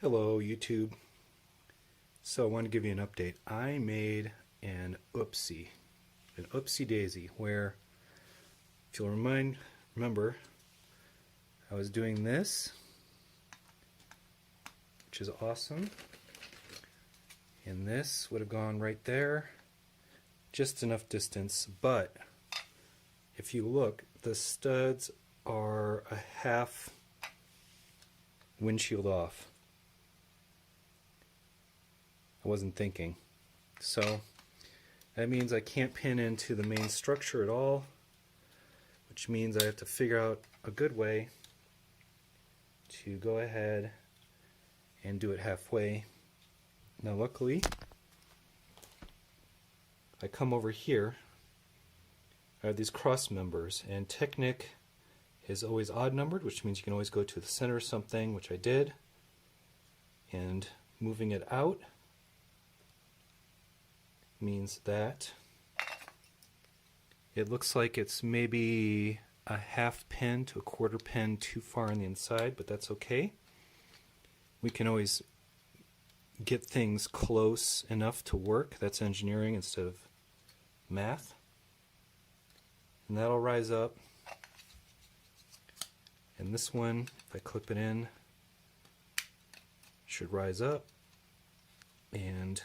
Hello YouTube. So I want to give you an update. I made an oopsie daisy where, if you'll remember, I was doing this, which is awesome, and this would have gone right there, just enough distance, but if you look, the studs are a half windshield off. I wasn't thinking. So that means I can't pin into the main structure at all, which means I have to figure out a good way to go ahead and do it halfway. Now luckily, I come over here, I have these cross members, and Technic is always odd numbered, which means you can always go to the center of something, which I did, and moving it out means that it looks like it's maybe a half pin to a quarter pin too far on the inside, but that's okay. We can always get things close enough to work. That's engineering instead of math. And that'll rise up. And this one, if I clip it in, should rise up and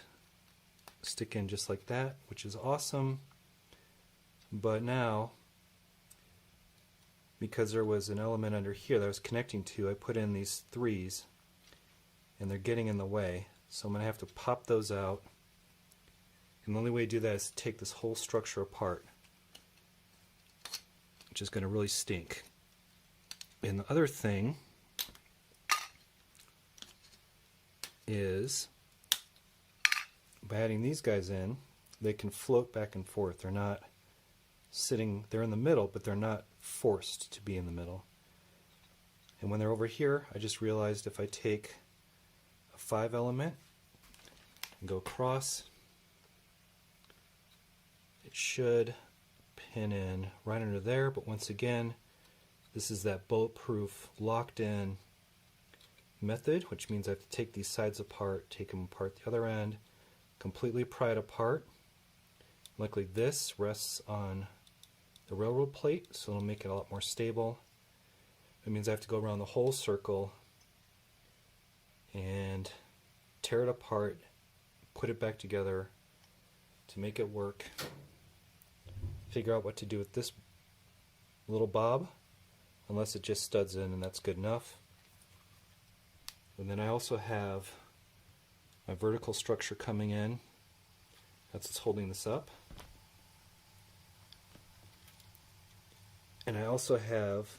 stick in just like that, which is awesome. But now, because there was an element under here that I was connecting to, I put in these threes and they're getting in the way, so I'm going to have to pop those out, and the only way to do that is to take this whole structure apart, which is going to really stink. And the other thing is, by adding these guys in, they can float back and forth. They're not sitting, they're in the middle, but they're not forced to be in the middle. And when they're over here, I just realized if I take a 5 element and go across, it should pin in right under there, but once again, this is that bulletproof locked in method, which means I have to take these sides apart, take them apart the other end, completely pry it apart. Luckily this rests on the railroad plate, so it'll make it a lot more stable. It means I have to go around the whole circle and tear it apart, put it back together to make it work, figure out what to do with this little bob, unless it just studs in, and that's good enough. And then I also have my vertical structure coming in. That's what's holding this up. And I also have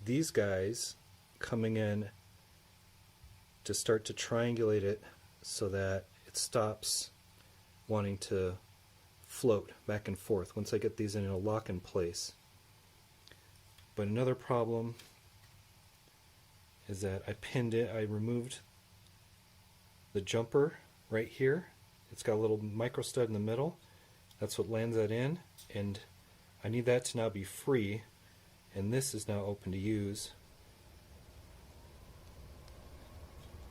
these guys coming in to start to triangulate it so that it stops wanting to float back and forth. Once I get these in, it'll lock in place. But another problem is that I removed the jumper right here. It's got a little micro stud in the middle. That's what lands that in, and I need that to now be free, and this is now open to use,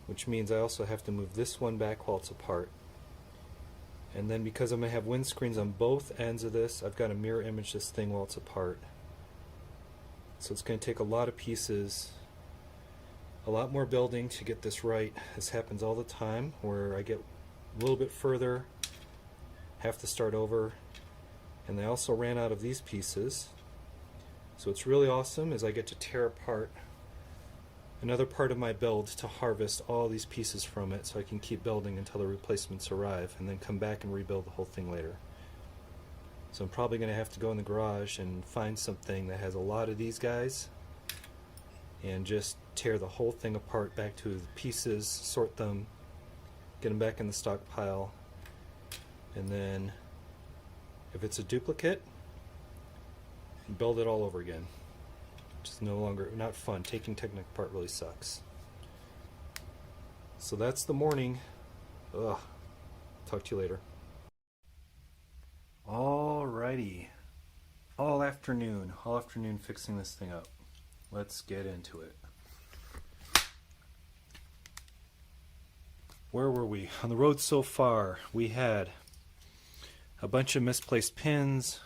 which means I also have to move this one back while it's apart. And then because I'm going to have windscreens on both ends of this, I've got to mirror image this thing while it's apart. So it's going to take a lot of pieces, a lot more building to get this right. This happens all the time where I get a little bit further, have to start over, and I also ran out of these pieces. So what's really awesome is I get to tear apart another part of my build to harvest all these pieces from it, so I can keep building until the replacements arrive and then come back and rebuild the whole thing later. So I'm probably going to have to go in the garage and find something that has a lot of these guys and just tear the whole thing apart back to the pieces, sort them, get them back in the stockpile, and then if it's a duplicate, build it all over again. Just no longer, not fun. Taking Technic apart really sucks. So that's the morning. Ugh. Talk to you later. Alrighty. All afternoon fixing this thing up. Let's get into it. Where were we? On the road so far, we had a bunch of misplaced pins.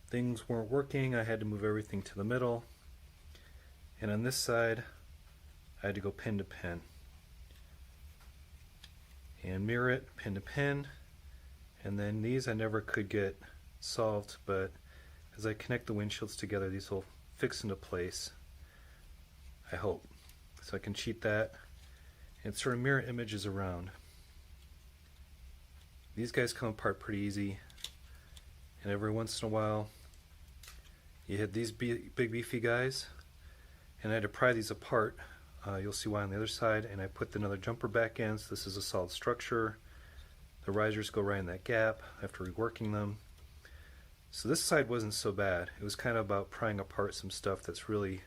Things weren't working. I had to move everything to the middle. And on this side, I had to go pin to pin. And mirror it, pin to pin. And then these I never could get solved, but as I connect the windshields together, these will fix into place, I hope. So I can cheat that and sort of mirror images around. These guys come apart pretty easy, and every once in a while you hit these big beefy guys, and I had to pry these apart. You'll see why on the other side, and I put another jumper back in, so this is a solid structure. The risers go right in that gap after reworking them. So this side wasn't so bad. It was kind of about prying apart some stuff that's really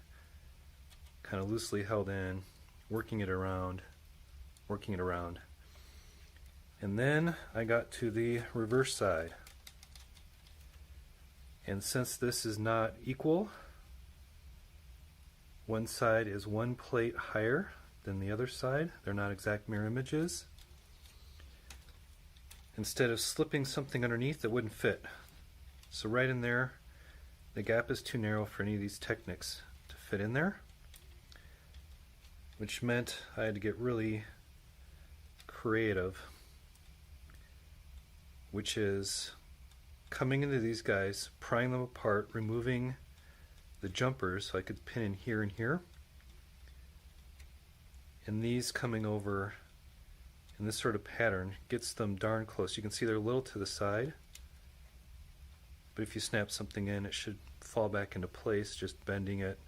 kind of loosely held in, working it around. And then I got to the reverse side. And since this is not equal, one side is one plate higher than the other side. They're not exact mirror images. Instead of slipping something underneath that wouldn't fit. So right in there, the gap is too narrow for any of these Technics to fit in there, which meant I had to get really creative, which is coming into these guys, prying them apart, removing the jumpers so I could pin in here and here, and these coming over in this sort of pattern gets them darn close. You can see they're a little to the side, but if you snap something in, it should fall back into place, just bending it.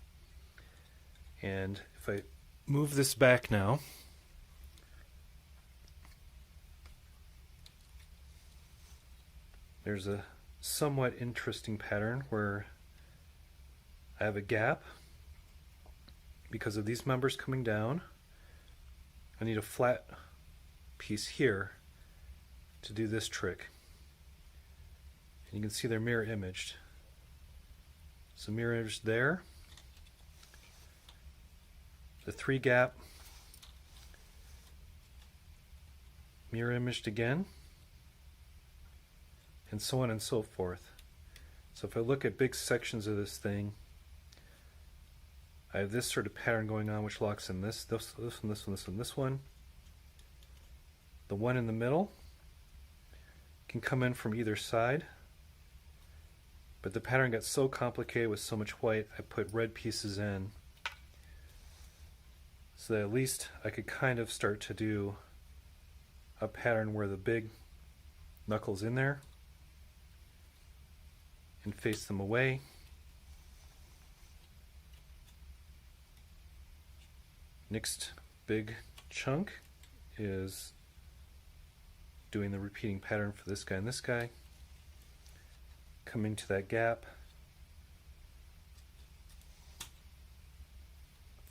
And if I move this back now, there's a somewhat interesting pattern where I have a gap because of these members coming down. I need a flat piece here to do this trick. And you can see they're mirror imaged. So mirror imaged there. The 3 gap, mirror imaged again, and so on and so forth. So if I look at big sections of this thing, I have this sort of pattern going on which locks in this one, this one, this one, this one. The one in the middle can come in from either side, but the pattern got so complicated with so much white, I put red pieces in so that at least I could kind of start to do a pattern where the big knuckles in there and face them away. Next big chunk is doing the repeating pattern for this guy and this guy. Coming to that gap,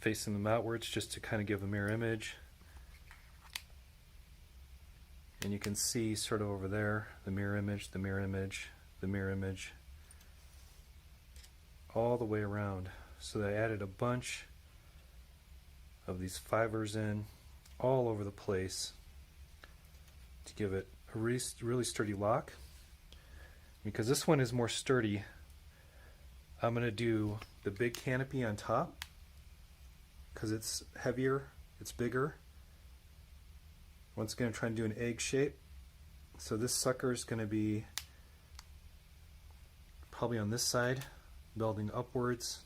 facing them outwards just to kind of give a mirror image. And you can see sort of over there the mirror image, the mirror image, the mirror image, all the way around. So I added a bunch of these fibers in all over the place to give it a really sturdy lock. Because this one is more sturdy, I'm going to do the big canopy on top because it's heavier, it's bigger. Once again, I'm trying to do an egg shape. So this sucker is going to be probably on this side, building upwards.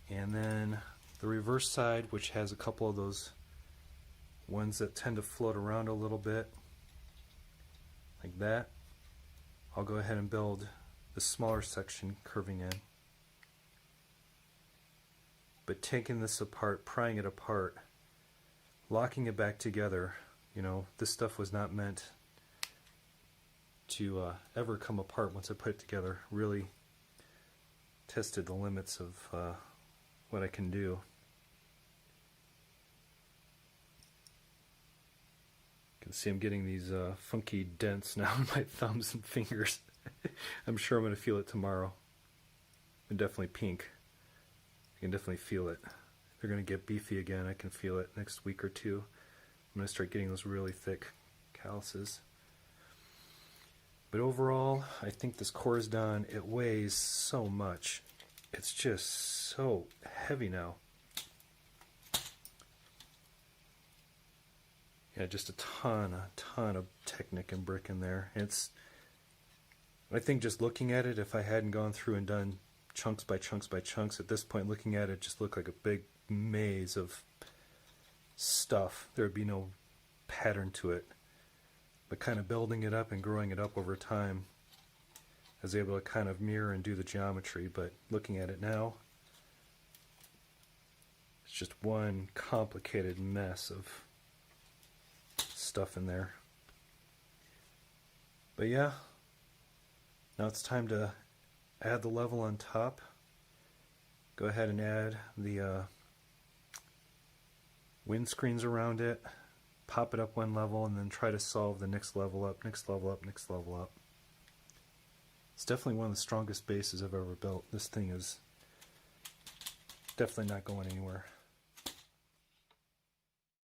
And then the reverse side, which has a couple of those ones that tend to float around a little bit, like that. I'll go ahead and build the smaller section curving in. But taking this apart, prying it apart, locking it back together, you know, this stuff was not meant to ever come apart once I put it together. Really tested the limits of what I can do. You can see I'm getting these funky dents now in my thumbs and fingers. I'm sure I'm going to feel it tomorrow. And definitely pink. You can definitely feel it. they're going to get beefy again. I can feel it next week or two. I'm going to start getting those really thick calluses. But overall, I think this core is done. It weighs so much. It's just so heavy now. Yeah, just a ton of Technic and brick in there. I think just looking at it, if I hadn't gone through and done chunks by chunks by chunks, at this point looking at it just looked like a big maze of stuff. There would be no pattern to it. But kind of building it up and growing it up over time, I was able to kind of mirror and do the geometry. But looking at it now, it's just one complicated mess of stuff in there. But yeah, now it's time to add the level on top. Go ahead and add the windscreens around it. Pop it up one level and then try to solve the next level up, next level up, next level up. It's definitely one of the strongest bases I've ever built. This thing is definitely not going anywhere.